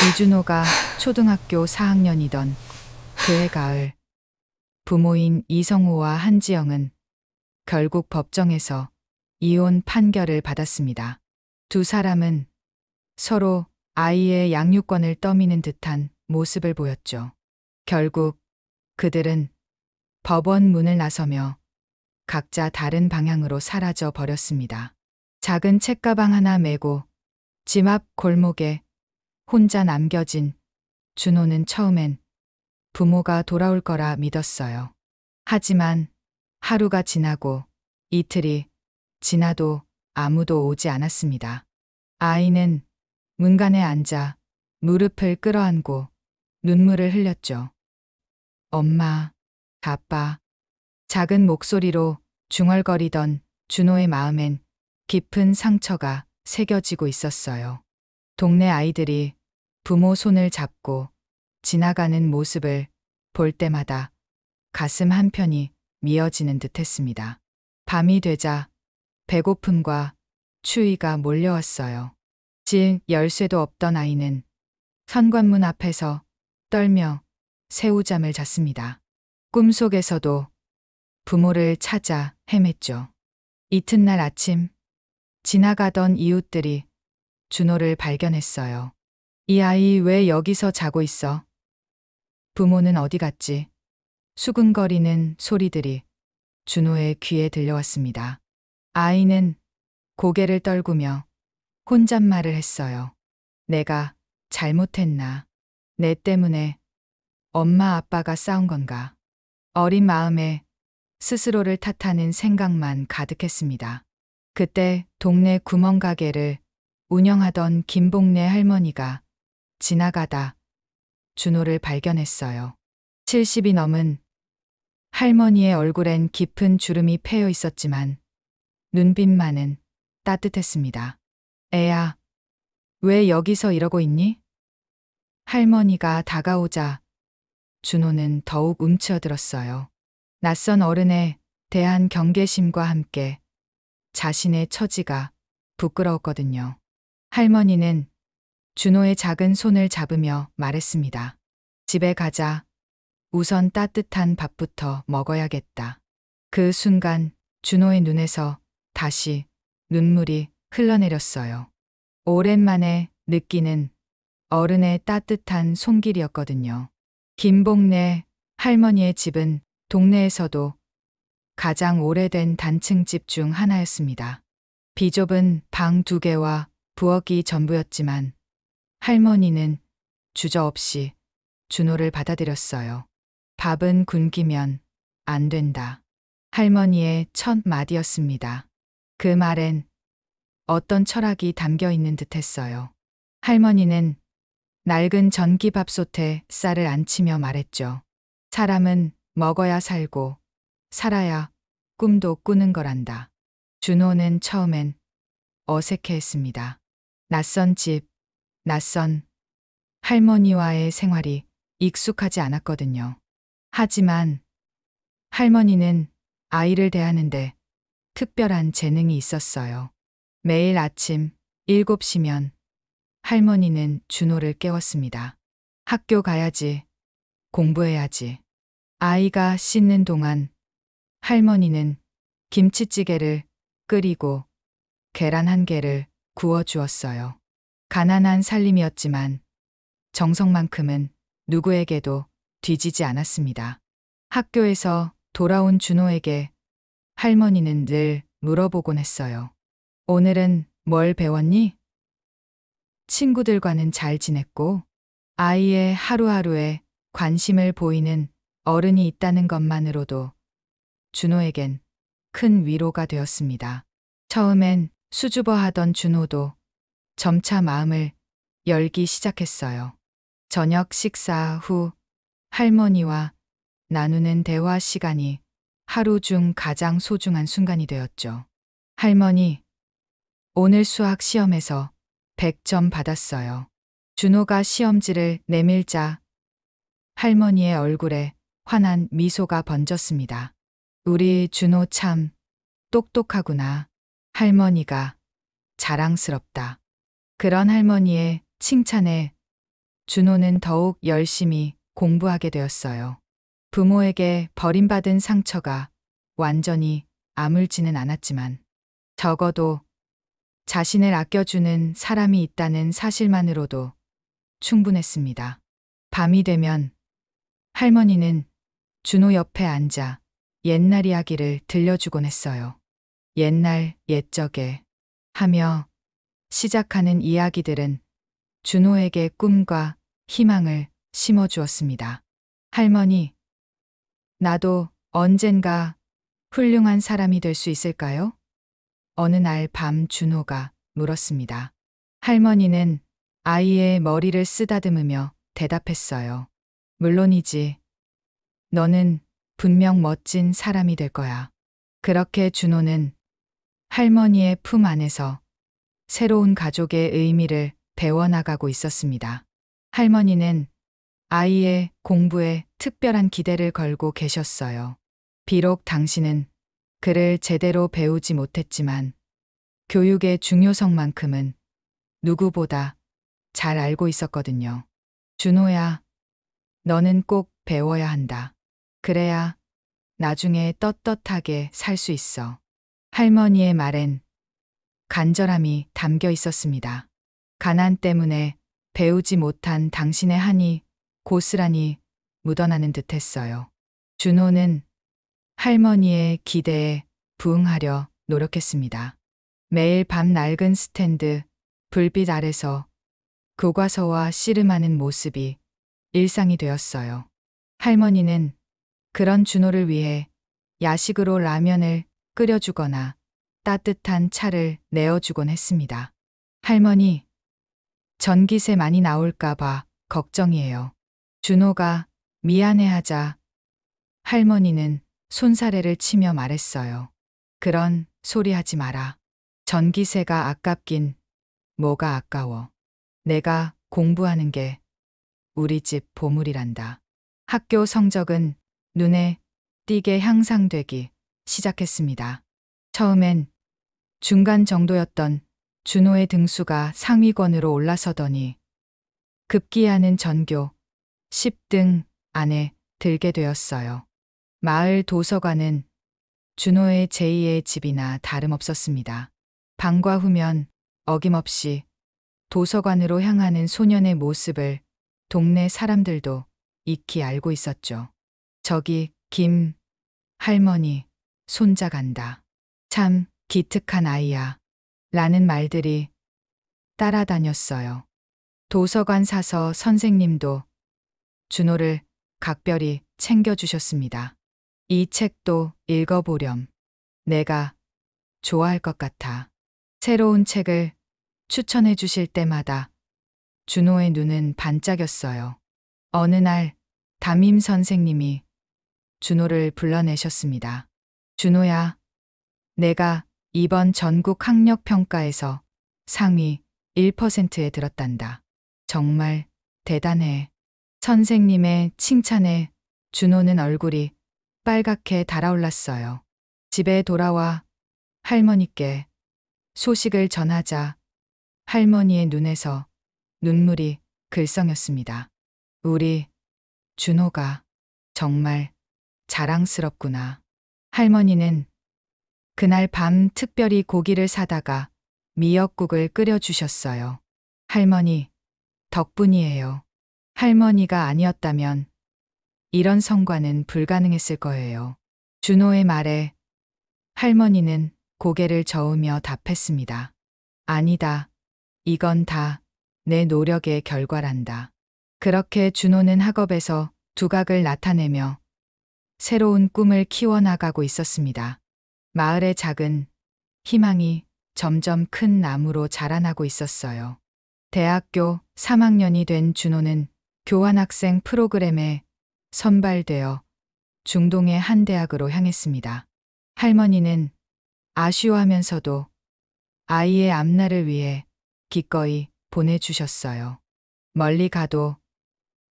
이준호가 초등학교 4학년이던 그해 가을, 부모인 이성우와 한지영은 결국 법정에서 이혼 판결을 받았습니다. 두 사람은 서로 아이의 양육권을 떠미는 듯한 모습을 보였죠. 결국 그들은 법원 문을 나서며 각자 다른 방향으로 사라져 버렸습니다. 작은 책가방 하나 메고 집 앞 골목에 혼자 남겨진 준호는 처음엔 부모가 돌아올 거라 믿었어요. 하지만 하루가 지나고 이틀이 지나도 아무도 오지 않았습니다. 아이는 문간에 앉아 무릎을 끌어안고 눈물을 흘렸죠. 엄마, 아빠. 작은 목소리로 중얼거리던 준호의 마음엔 깊은 상처가 새겨지고 있었어요. 동네 아이들이 부모 손을 잡고 지나가는 모습을 볼 때마다 가슴 한편이 미어지는 듯했습니다. 밤이 되자 배고픔과 추위가 몰려왔어요. 집 열쇠도 없던 아이는 현관문 앞에서 떨며 새우잠을 잤습니다. 꿈속에서도 부모를 찾아 헤맸죠. 이튿날 아침 지나가던 이웃들이 준호를 발견했어요. 이 아이 왜 여기서 자고 있어? 부모는 어디 갔지? 수근거리는 소리들이 준호의 귀에 들려왔습니다. 아이는 고개를 떨구며 혼잣말을 했어요. 내가 잘못했나? 내 때문에 엄마 아빠가 싸운 건가? 어린 마음에 스스로를 탓하는 생각만 가득했습니다. 그때 동네 구멍가게를 운영하던 김복래 할머니가 지나가다 준호를 발견했어요. 70이 넘은 할머니의 얼굴엔 깊은 주름이 패여 있었지만 눈빛만은 따뜻했습니다. 애야, 왜 여기서 이러고 있니? 할머니가 다가오자 준호는 더욱 움츠러들었어요. 낯선 어른에 대한 경계심과 함께 자신의 처지가 부끄러웠거든요. 할머니는 준호의 작은 손을 잡으며 말했습니다. 집에 가자. 우선 따뜻한 밥부터 먹어야겠다. 그 순간 준호의 눈에서 다시 눈물이 흘러내렸어요. 오랜만에 느끼는 어른의 따뜻한 손길이었거든요. 김복래 할머니의 집은 동네에서도 가장 오래된 단층집 중 하나였습니다. 비좁은 방 2개와 부엌이 전부였지만 할머니는 주저없이 준호를 받아들였어요. 밥은 굶기면 안 된다. 할머니의 첫 마디였습니다. 그 말엔 어떤 철학이 담겨 있는 듯했어요. 할머니는 낡은 전기밥솥에 쌀을 안치며 말했죠. 사람은 먹어야 살고 살아야 꿈도 꾸는 거란다. 준호는 처음엔 어색해했습니다. 낯선 집, 낯선 할머니와의 생활이 익숙하지 않았거든요. 하지만 할머니는 아이를 대하는데 특별한 재능이 있었어요. 매일 아침 7시면 할머니는 준호를 깨웠습니다. 학교 가야지, 공부해야지. 아이가 씻는 동안 할머니는 김치찌개를 끓이고 계란 1개를 구워 주었어요. 가난한 살림이었지만 정성만큼은 누구에게도 뒤지지 않았습니다. 학교에서 돌아온 준호에게 할머니는 늘 물어보곤 했어요. 오늘은 뭘 배웠니? 친구들과는 잘 지냈고? 아이의 하루하루에 관심을 보이는 어른이 있다는 것만으로도 준호에겐 큰 위로가 되었습니다. 처음엔 수줍어하던 준호도 점차 마음을 열기 시작했어요. 저녁 식사 후 할머니와 나누는 대화 시간이 하루 중 가장 소중한 순간이 되었죠. 할머니, 오늘 수학 시험에서 100점 받았어요. 준호가 시험지를 내밀자 할머니의 얼굴에 환한 미소가 번졌습니다. 우리 준호 참 똑똑하구나. 할머니가 자랑스럽다. 그런 할머니의 칭찬에 준호는 더욱 열심히 공부하게 되었어요. 부모에게 버림받은 상처가 완전히 아물지는 않았지만 적어도 자신을 아껴주는 사람이 있다는 사실만으로도 충분했습니다. 밤이 되면 할머니는 준호 옆에 앉아 옛날 이야기를 들려주곤 했어요. 옛날 옛적에 하며 시작하는 이야기들은 준호에게 꿈과 희망을 심어주었습니다. 할머니, 나도 언젠가 훌륭한 사람이 될 수 있을까요? 어느 날 밤 준호가 물었습니다. 할머니는 아이의 머리를 쓰다듬으며 대답했어요. 물론이지. 너는 분명 멋진 사람이 될 거야. 그렇게 준호는 할머니의 품 안에서 새로운 가족의 의미를 배워나가고 있었습니다. 할머니는 아이의 공부에 특별한 기대를 걸고 계셨어요. 비록 당신은 그를 제대로 배우지 못했지만 교육의 중요성만큼은 누구보다 잘 알고 있었거든요. 준호야, 너는 꼭 배워야 한다. 그래야 나중에 떳떳하게 살 수 있어. 할머니의 말엔 간절함이 담겨 있었습니다. 가난 때문에 배우지 못한 당신의 한이 고스란히 묻어나는 듯 했어요. 준호는 할머니의 기대에 부응하려 노력했습니다. 매일 밤 낡은 스탠드, 불빛 아래서 교과서와 씨름하는 모습이 일상이 되었어요. 할머니는 그런 준호를 위해 야식으로 라면을 끓여주거나 따뜻한 차를 내어주곤 했습니다. 할머니, 전기세 많이 나올까봐 걱정이에요. 준호가 미안해하자 할머니는 손사래를 치며 말했어요. 그런 소리 하지 마라. 전기세가 아깝긴 뭐가 아까워. 내가 공부하는 게 우리 집 보물이란다. 학교 성적은 눈에 띄게 향상되기 시작했습니다. 처음엔 중간 정도였던 준호의 등수가 상위권으로 올라서더니 급기야는 전교 10등 안에 들게 되었어요. 마을 도서관은 준호의 제2의 집이나 다름없었습니다. 방과 후면 어김없이 도서관으로 향하는 소년의 모습을 동네 사람들도 익히 알고 있었죠. 저기 김 할머니 손자 간다. 참 기특한 아이야. 라는 말들이 따라다녔어요. 도서관 사서 선생님도 준호를 각별히 챙겨주셨습니다. 이 책도 읽어보렴. 내가 좋아할 것 같아. 새로운 책을 추천해 주실 때마다 준호의 눈은 반짝였어요. 어느 날 담임 선생님이 준호를 불러내셨습니다. 준호야, 내가 이번 전국 학력평가에서 상위 1%에 들었단다. 정말 대단해. 선생님의 칭찬에 준호는 얼굴이 빨갛게 달아올랐어요. 집에 돌아와 할머니께 소식을 전하자 할머니의 눈에서 눈물이 글썽였습니다. 우리 준호가 정말 자랑스럽구나. 할머니는 그날 밤 특별히 고기를 사다가 미역국을 끓여주셨어요. 할머니 덕분이에요. 할머니가 아니었다면 이런 성과는 불가능했을 거예요. 준호의 말에 할머니는 고개를 저으며 답했습니다. 아니다. 이건 다 내 노력의 결과란다. 그렇게 준호는 학업에서 두각을 나타내며 새로운 꿈을 키워나가고 있었습니다. 마을의 작은 희망이 점점 큰 나무로 자라나고 있었어요. 대학교 3학년이 된 준호는 교환학생 프로그램에 선발되어 중동의 한 대학으로 향했습니다. 할머니는 아쉬워하면서도 아이의 앞날을 위해 기꺼이 보내주셨어요. 멀리 가도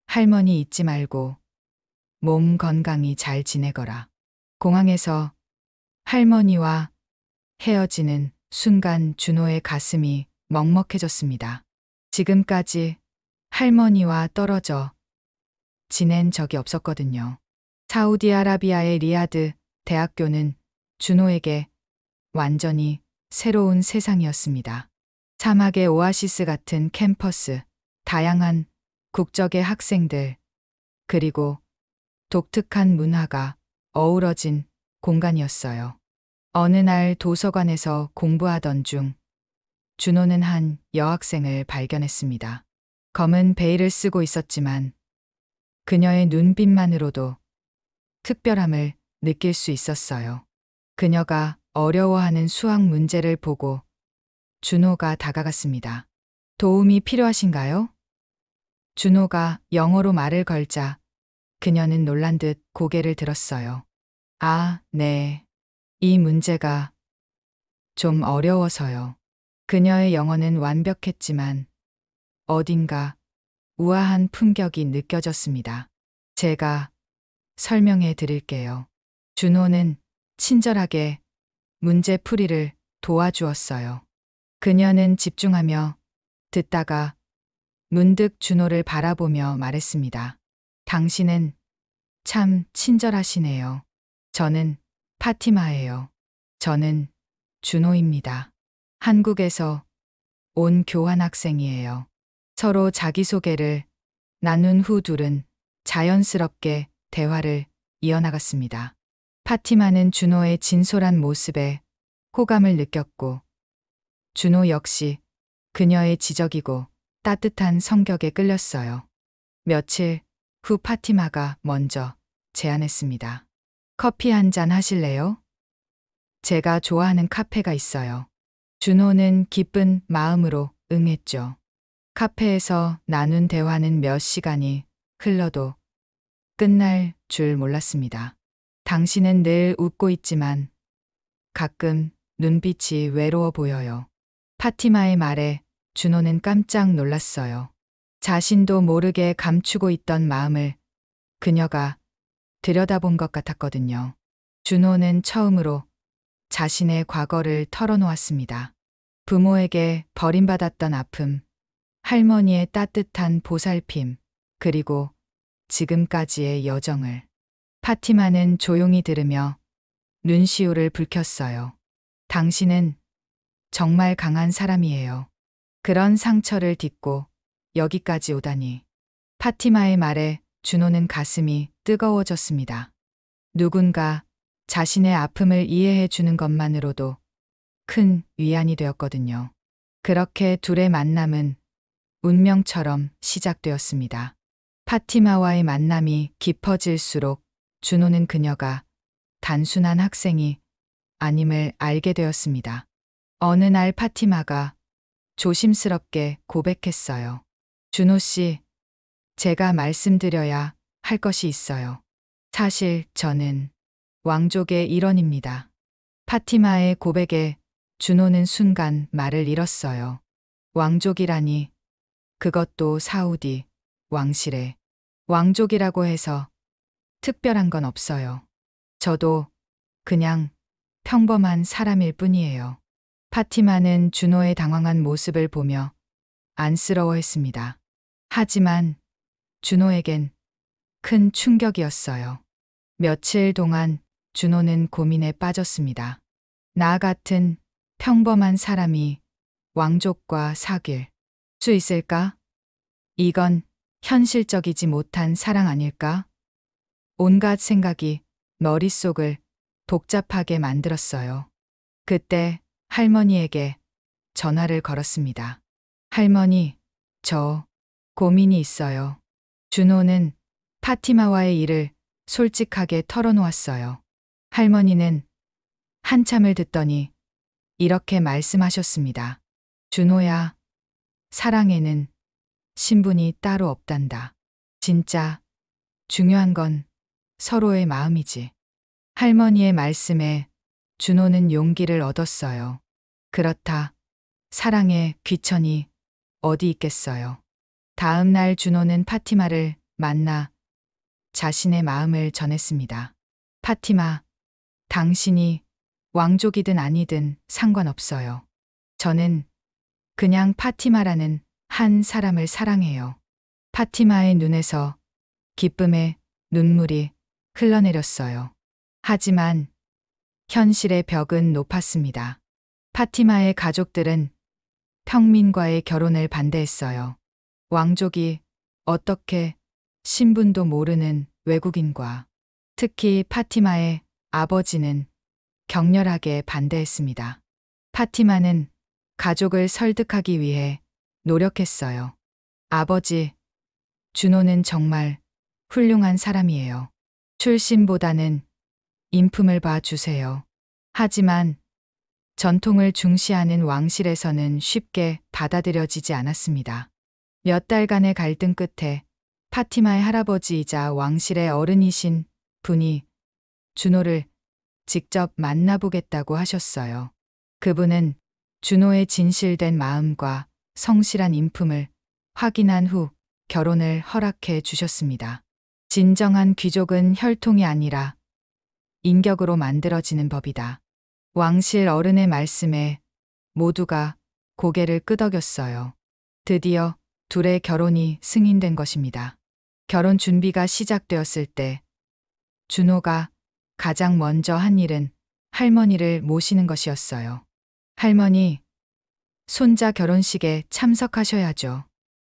할머니 잊지 말고 몸 건강히 잘 지내거라. 공항에서 할머니와 헤어지는 순간 준호의 가슴이 먹먹해졌습니다. 지금까지 할머니와 떨어져 지낸 적이 없었거든요. 사우디아라비아의 리야드 대학교는 준호에게 완전히 새로운 세상이었습니다. 사막의 오아시스 같은 캠퍼스, 다양한 국적의 학생들, 그리고 독특한 문화가 어우러진 공간이었어요. 어느 날 도서관에서 공부하던 중 준호는 한 여학생을 발견했습니다. 검은 베일을 쓰고 있었지만 그녀의 눈빛만으로도 특별함을 느낄 수 있었어요. 그녀가 어려워하는 수학 문제를 보고 준호가 다가갔습니다. 도움이 필요하신가요? 준호가 영어로 말을 걸자 그녀는 놀란 듯 고개를 들었어요. 아, 네. 이 문제가 좀 어려워서요. 그녀의 영어는 완벽했지만 어딘가 우아한 품격이 느껴졌습니다. 제가 설명해 드릴게요. 준호는 친절하게 문제 풀이를 도와주었어요. 그녀는 집중하며 듣다가 문득 준호를 바라보며 말했습니다. 당신은 참 친절하시네요. 저는 파티마예요. 저는 준호입니다. 한국에서 온 교환학생이에요. 서로 자기소개를 나눈 후 둘은 자연스럽게 대화를 이어나갔습니다. 파티마는 준호의 진솔한 모습에 호감을 느꼈고 준호 역시 그녀의 지적이고 따뜻한 성격에 끌렸어요. 며칠 후 파티마가 먼저 제안했습니다. 커피 한 잔 하실래요? 제가 좋아하는 카페가 있어요. 준호는 기쁜 마음으로 응했죠. 카페에서 나눈 대화는 몇 시간이 흘러도 끝날 줄 몰랐습니다. 당신은 늘 웃고 있지만 가끔 눈빛이 외로워 보여요. 파티마의 말에 준호는 깜짝 놀랐어요. 자신도 모르게 감추고 있던 마음을 그녀가 들여다본 것 같았거든요. 준호는 처음으로 자신의 과거를 털어놓았습니다. 부모에게 버림받았던 아픔, 할머니의 따뜻한 보살핌, 그리고 지금까지의 여정을. 파티마는 조용히 들으며 눈시울을 붉혔어요. 당신은 정말 강한 사람이에요. 그런 상처를 딛고 여기까지 오다니. 파티마의 말에 준호는 가슴이 뜨거워졌습니다. 누군가 자신의 아픔을 이해해 주는 것만으로도 큰 위안이 되었거든요. 그렇게 둘의 만남은 운명처럼 시작되었습니다. 파티마와의 만남이 깊어질수록 준호는 그녀가 단순한 학생이 아님을 알게 되었습니다. 어느 날 파티마가 조심스럽게 고백했어요. 준호 씨, 제가 말씀드려야 할 것이 있어요. 사실 저는 왕족의 일원입니다. 파티마의 고백에 준호는 순간 말을 잃었어요. 왕족이라니, 그것도 사우디 왕실의 왕족이라고 해서 특별한 건 없어요. 저도 그냥 평범한 사람일 뿐이에요. 파티마는 준호의 당황한 모습을 보며 안쓰러워했습니다. 하지만 준호에겐 큰 충격이었어요. 며칠 동안 준호는 고민에 빠졌습니다. 나 같은 평범한 사람이 왕족과 사귈 수 있을까? 이건 현실적이지 못한 사랑 아닐까? 온갖 생각이 머릿속을 복잡하게 만들었어요. 그때 할머니에게 전화를 걸었습니다. 할머니, 저 고민이 있어요. 준호는 파티마와의 일을 솔직하게 털어놓았어요. 할머니는 한참을 듣더니 이렇게 말씀하셨습니다. 준호야, 사랑에는 신분이 따로 없단다. 진짜 중요한 건 서로의 마음이지. 할머니의 말씀에 준호는 용기를 얻었어요. 그렇다. 사랑에 귀천이 어디 있겠어요. 다음 날 준호는 파티마를 만나 자신의 마음을 전했습니다. 파티마, 당신이 왕족이든 아니든 상관없어요. 저는 그냥 파티마라는 한 사람을 사랑해요. 파티마의 눈에서 기쁨의 눈물이 흘러내렸어요. 하지만 현실의 벽은 높았습니다. 파티마의 가족들은 평민과의 결혼을 반대했어요. 왕족이 어떻게 신분도 모르는 외국인과, 특히 파티마의 아버지는 격렬하게 반대했습니다. 파티마는 가족을 설득하기 위해 노력했어요. 아버지, 준호는 정말 훌륭한 사람이에요. 출신보다는 인품을 봐주세요. 하지만 전통을 중시하는 왕실에서는 쉽게 받아들여지지 않았습니다. 몇 달간의 갈등 끝에 파티마의 할아버지이자 왕실의 어른이신 분이 준호를 직접 만나보겠다고 하셨어요. 그분은 준호의 진실된 마음과 성실한 인품을 확인한 후 결혼을 허락해 주셨습니다. 진정한 귀족은 혈통이 아니라 인격으로 만들어지는 법이다. 왕실 어른의 말씀에 모두가 고개를 끄덕였어요. 드디어 둘의 결혼이 승인된 것입니다. 결혼 준비가 시작되었을 때 준호가 가장 먼저 한 일은 할머니를 모시는 것이었어요. 할머니, 손자 결혼식에 참석하셔야죠.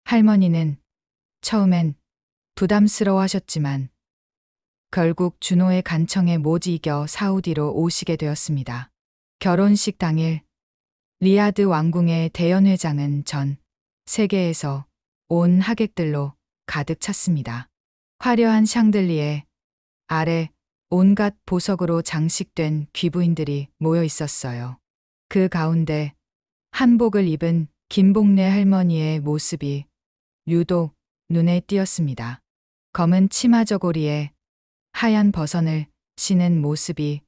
할머니는 처음엔 부담스러워하셨지만 결국 준호의 간청에 못 이겨 사우디로 오시게 되었습니다. 결혼식 당일 리야드 왕궁의 대연회장은 전 세계에서 온 하객들로 가득 찼습니다. 화려한 샹들리에 아래 온갖 보석으로 장식된 귀부인들이 모여 있었어요. 그 가운데 한복을 입은 김복래 할머니의 모습이 유독 눈에 띄었습니다. 검은 치마 저고리에 하얀 버선을 신은 모습이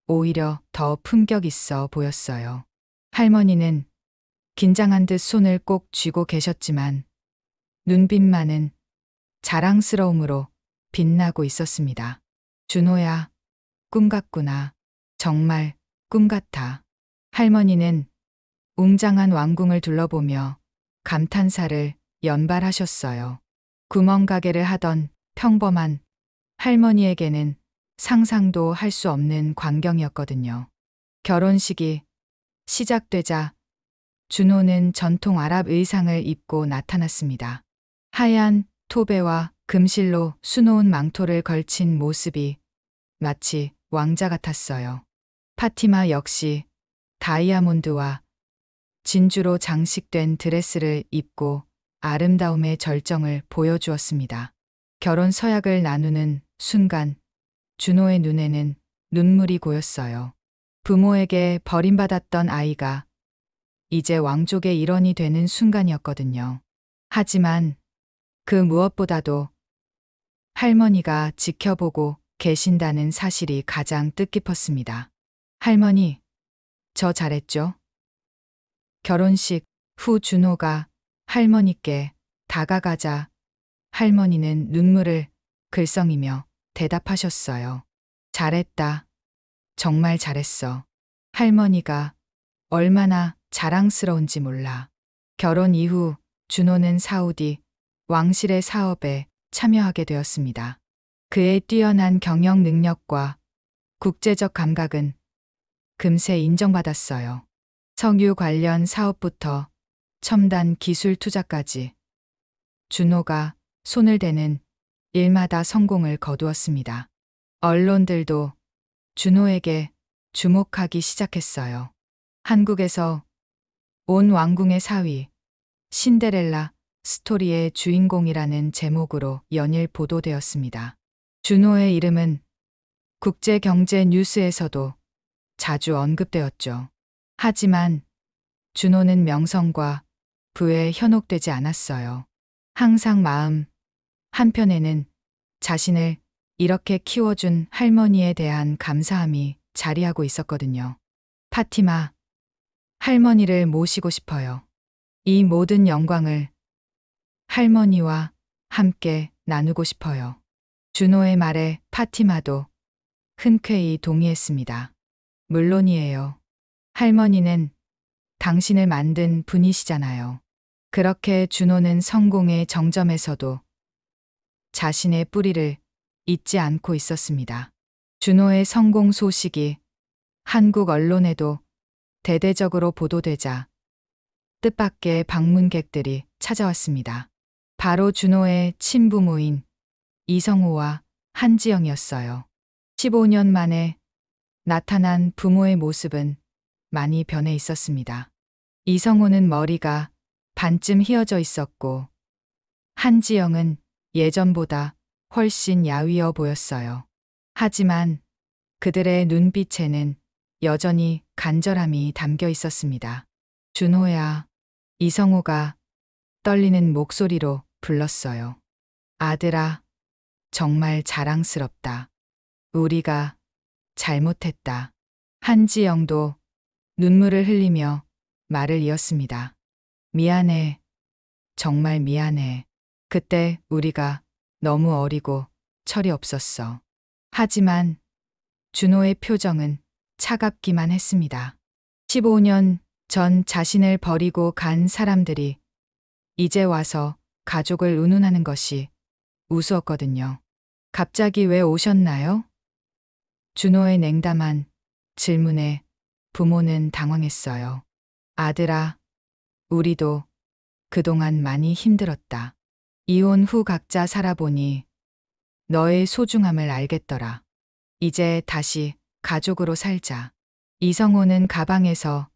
오히려 더 품격 있어 보였어요. 할머니는 긴장한 듯 손을 꼭 쥐고 계셨지만 눈빛만은 자랑스러움으로 빛나고 있었습니다. 준호야, 꿈 같구나. 정말 꿈 같아. 할머니는 웅장한 왕궁을 둘러보며 감탄사를 연발하셨어요. 구멍가게를 하던 평범한 할머니에게는 상상도 할 수 없는 광경이었거든요. 결혼식이 시작되자 준호는 전통 아랍 의상을 입고 나타났습니다. 하얀 토베와 금실로 수놓은 망토를 걸친 모습이 마치 왕자 같았어요. 파티마 역시 다이아몬드와 진주로 장식된 드레스를 입고 아름다움의 절정을 보여주었습니다. 결혼 서약을 나누는 순간 준호의 눈에는 눈물이 고였어요. 부모에게 버림받았던 아이가 이제 왕족의 일원이 되는 순간이었거든요. 하지만 그 무엇보다도 할머니가 지켜보고 계신다는 사실이 가장 뜻깊었습니다. 할머니, 저 잘했죠? 결혼식 후 준호가 할머니께 다가가자 할머니는 눈물을 글썽이며 대답하셨어요. 잘했다. 정말 잘했어. 할머니가 얼마나 자랑스러운지 몰라. 결혼 이후 준호는 사우디 왕실의 사업에 참여하게 되었습니다. 그의 뛰어난 경영 능력과 국제적 감각은 금세 인정받았어요. 석유 관련 사업부터 첨단 기술 투자까지 준호가 손을 대는 일마다 성공을 거두었습니다. 언론들도 준호에게 주목하기 시작했어요. 한국에서 온 왕궁의 사위, 신데렐라 스토리의 주인공이라는 제목으로 연일 보도되었습니다. 준호의 이름은 국제 경제 뉴스에서도 자주 언급되었죠. 하지만 준호는 명성과 부에 현혹되지 않았어요. 항상 마음 한편에는 자신을 이렇게 키워준 할머니에 대한 감사함이 자리하고 있었거든요. 파티마, 할머니를 모시고 싶어요. 이 모든 영광을 할머니와 함께 나누고 싶어요. 준호의 말에 파티마도 흔쾌히 동의했습니다. 물론이에요. 할머니는 당신을 만든 분이시잖아요. 그렇게 준호는 성공의 정점에서도 자신의 뿌리를 잊지 않고 있었습니다. 준호의 성공 소식이 한국 언론에도 대대적으로 보도되자 뜻밖의 방문객들이 찾아왔습니다. 바로 준호의 친부모인 이성호와 한지영이었어요. 15년 만에 나타난 부모의 모습은 많이 변해 있었습니다. 이성호는 머리가 반쯤 휘어져 있었고 한지영은 예전보다 훨씬 야위어 보였어요. 하지만 그들의 눈빛에는 여전히 간절함이 담겨 있었습니다. 준호야, 이성호가 떨리는 목소리로 불렀어요. 아들아, 정말 자랑스럽다. 우리가 잘못했다. 한지영도 눈물을 흘리며 말을 이었습니다. 미안해. 정말 미안해. 그때 우리가 너무 어리고 철이 없었어. 하지만 준호의 표정은 차갑기만 했습니다. 15년 전 자신을 버리고 간 사람들이 이제 와서 가족을 운운하는 것이 우스웠거든요. 갑자기 왜 오셨나요? 준호의 냉담한 질문에 부모는 당황했어요. 아들아, 우리도 그동안 많이 힘들었다. 이혼 후 각자 살아보니 너의 소중함을 알겠더라. 이제 다시 가족으로 살자. 이성호는 가방에서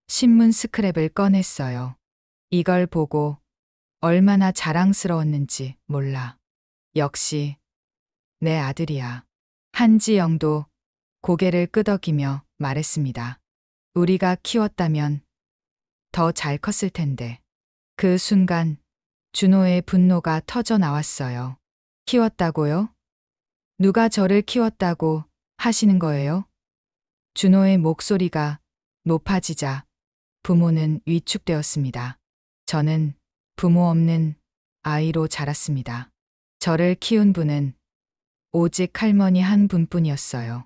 신문 스크랩을 꺼냈어요. 이걸 보고 얼마나 자랑스러웠는지 몰라. 역시 내 아들이야. 한지영도 고개를 끄덕이며 말했습니다. 우리가 키웠다면 더 잘 컸을 텐데. 그 순간 준호의 분노가 터져 나왔어요. 키웠다고요? 누가 저를 키웠다고 하시는 거예요? 준호의 목소리가 높아지자 부모는 위축되었습니다. 저는 부모 없는 아이로 자랐습니다. 저를 키운 분은 오직 할머니 한 분뿐이었어요.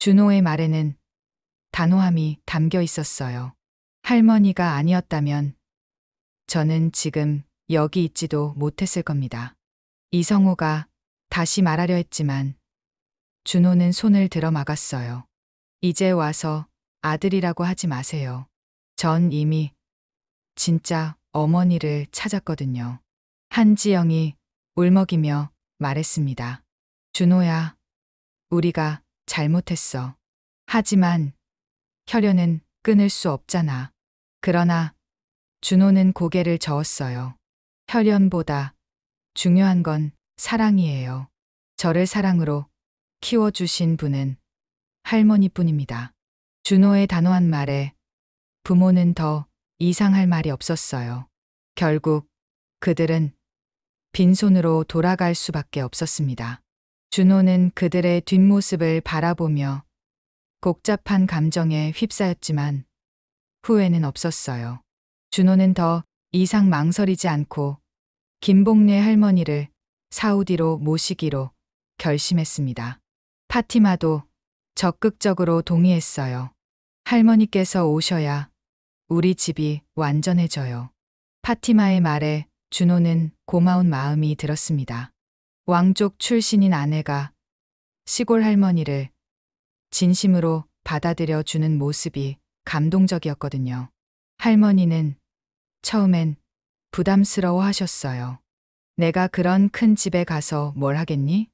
준호의 말에는 단호함이 담겨 있었어요. 할머니가 아니었다면 저는 지금 여기 있지도 못했을 겁니다. 이성호가 다시 말하려 했지만 준호는 손을 들어 막았어요. 이제 와서 아들이라고 하지 마세요. 전 이미 진짜 어머니를 찾았거든요. 한지영이 울먹이며 말했습니다. 준호야, 우리가 잘못했어. 하지만 혈연은 끊을 수 없잖아. 그러나 준호는 고개를 저었어요. 혈연보다 중요한 건 사랑이에요. 저를 사랑으로 키워주신 분은 할머니뿐입니다. 준호의 단호한 말에 부모는 더 이상할 말이 없었어요. 결국 그들은 빈손으로 돌아갈 수밖에 없었습니다. 준호는 그들의 뒷모습을 바라보며 복잡한 감정에 휩싸였지만 후회는 없었어요. 준호는 더 이상 망설이지 않고 김복래 할머니를 사우디로 모시기로 결심했습니다. 파티마도 적극적으로 동의했어요. 할머니께서 오셔야 우리 집이 완전해져요. 파티마의 말에 준호는 고마운 마음이 들었습니다. 왕족 출신인 아내가 시골 할머니를 진심으로 받아들여 주는 모습이 감동적이었거든요. 할머니는 처음엔 부담스러워 하셨어요. 내가 그런 큰 집에 가서 뭘 하겠니?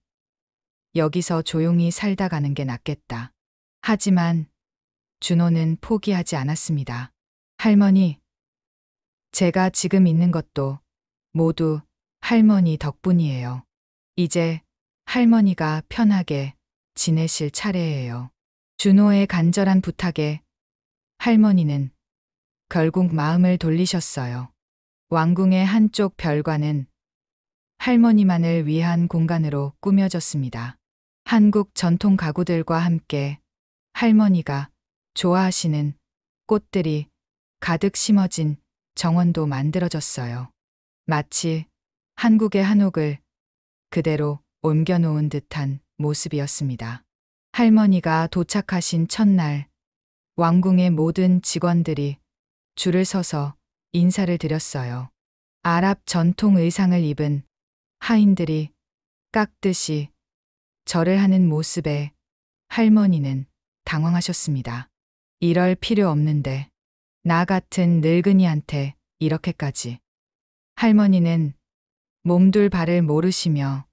여기서 조용히 살다 가는 게 낫겠다. 하지만 준호는 포기하지 않았습니다. 할머니, 제가 지금 있는 것도 모두 할머니 덕분이에요. 이제 할머니가 편하게 지내실 차례예요. 준호의 간절한 부탁에 할머니는 결국 마음을 돌리셨어요. 왕궁의 한쪽 별관은 할머니만을 위한 공간으로 꾸며졌습니다. 한국 전통 가구들과 함께 할머니가 좋아하시는 꽃들이 가득 심어진 정원도 만들어졌어요. 마치 한국의 한옥을 그대로 옮겨놓은 듯한 모습이었습니다. 할머니가 도착하신 첫날, 왕궁의 모든 직원들이 줄을 서서 인사를 드렸어요. 아랍 전통 의상을 입은 하인들이 깎듯이 절을 하는 모습에 할머니는 당황하셨습니다. 이럴 필요 없는데 나 같은 늙은이한테 이렇게까지. 할머니는 몸둘 바를 모르시며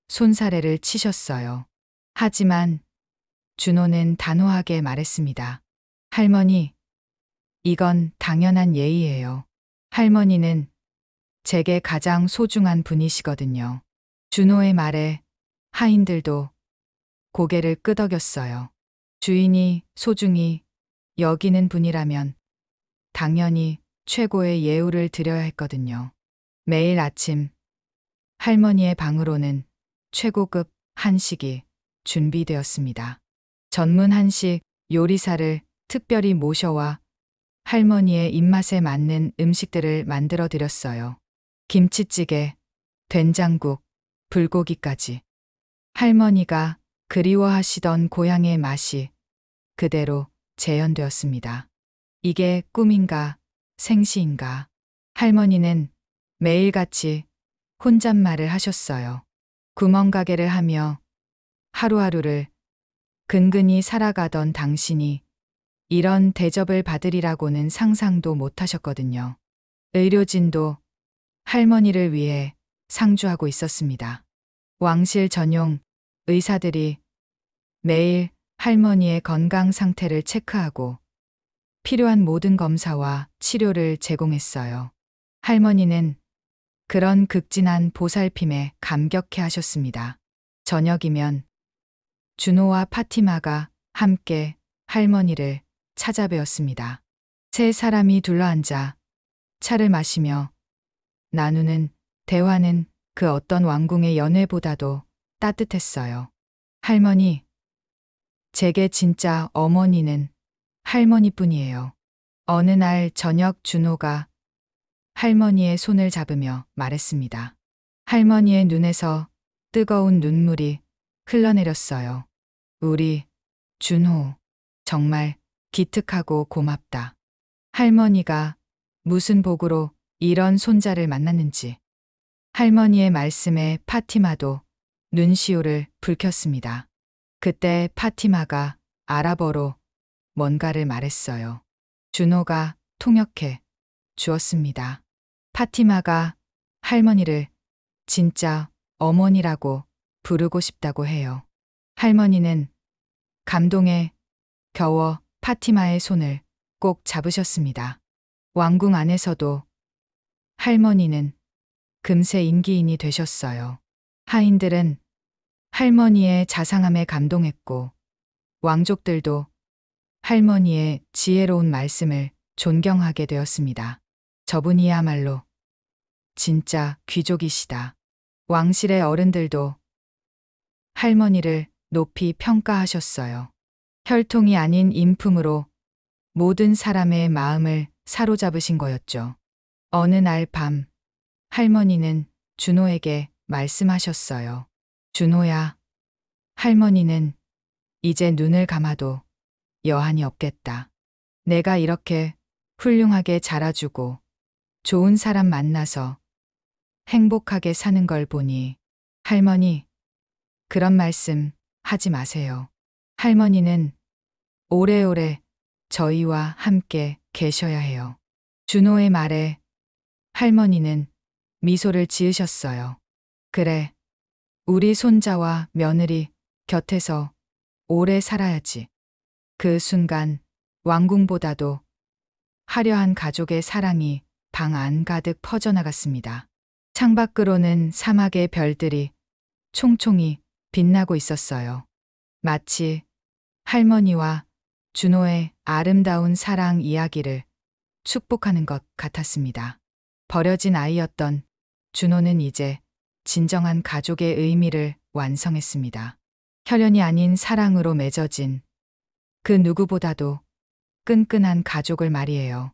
손사래를 치셨어요. 하지만 준호는 단호하게 말했습니다. 할머니, 이건 당연한 예의예요. 할머니는 제게 가장 소중한 분이시거든요. 준호의 말에 하인들도 고개를 끄덕였어요. 주인이 소중히 여기는 분이라면 당연히 최고의 예우를 드려야 했거든요. 매일 아침 할머니의 방으로는 최고급 한식이 준비되었습니다. 전문 한식 요리사를 특별히 모셔와 할머니의 입맛에 맞는 음식들을 만들어 드렸어요. 김치찌개, 된장국, 불고기까지. 할머니가 그리워하시던 고향의 맛이 그대로 재현되었습니다. 이게 꿈인가 생시인가. 할머니는 매일같이 혼잣말을 하셨어요. 구멍가게를 하며 하루하루를 근근히 살아가던 당신이 이런 대접을 받으리라고는 상상도 못하셨거든요. 의료진도 할머니를 위해 상주하고 있었습니다. 왕실 전용 의사들이 매일 할머니의 건강 상태를 체크하고 필요한 모든 검사와 치료를 제공했어요. 할머니는 그런 극진한 보살핌에 감격해 하셨습니다. 저녁이면 준호와 파티마가 함께 할머니를 찾아뵈었습니다. 세 사람이 둘러앉아 차를 마시며 나누는 대화는 그 어떤 왕궁의 연회보다도 따뜻했어요. 할머니, 제게 진짜 어머니는 할머니뿐이에요. 어느 날 저녁 준호가 할머니의 손을 잡으며 말했습니다. 할머니의 눈에서 뜨거운 눈물이 흘러내렸어요. 우리 준호, 정말 기특하고 고맙다. 할머니가 무슨 복으로 이런 손자를 만났는지. 할머니의 말씀에 파티마도 눈시울을 붉혔습니다. 그때 파티마가 아랍어로 뭔가를 말했어요. 준호가 통역해 주었습니다. 파티마가 할머니를 진짜 어머니라고 부르고 싶다고 해요. 할머니는 감동에 겨워 파티마의 손을 꼭 잡으셨습니다. 왕궁 안에서도 할머니는 금세 인기인이 되셨어요. 하인들은 할머니의 자상함에 감동했고 왕족들도 할머니의 지혜로운 말씀을 존경하게 되었습니다. 저분이야말로 진짜 귀족이시다. 왕실의 어른들도 할머니를 높이 평가하셨어요. 혈통이 아닌 인품으로 모든 사람의 마음을 사로잡으신 거였죠. 어느 날 밤 할머니는 준호에게 말씀하셨어요. 준호야, 할머니는 이제 눈을 감아도 여한이 없겠다. 내가 이렇게 훌륭하게 자라주고 좋은 사람 만나서 행복하게 사는 걸 보니 할머니, 그런 말씀 하지 마세요. 할머니는 오래오래 저희와 함께 계셔야 해요. 준호의 말에 할머니는 미소를 지으셨어요. 그래, 우리 손자와 며느리 곁에서 오래 살아야지. 그 순간 왕궁보다도 화려한 가족의 사랑이 방 안 가득 퍼져나갔습니다. 창밖으로는 사막의 별들이 총총히 빛나고 있었어요. 마치 할머니와 준호의 아름다운 사랑 이야기를 축복하는 것 같았습니다. 버려진 아이였던 준호는 이제 진정한 가족의 의미를 완성했습니다. 혈연이 아닌 사랑으로 맺어진 그 누구보다도 끈끈한 가족을 말이에요.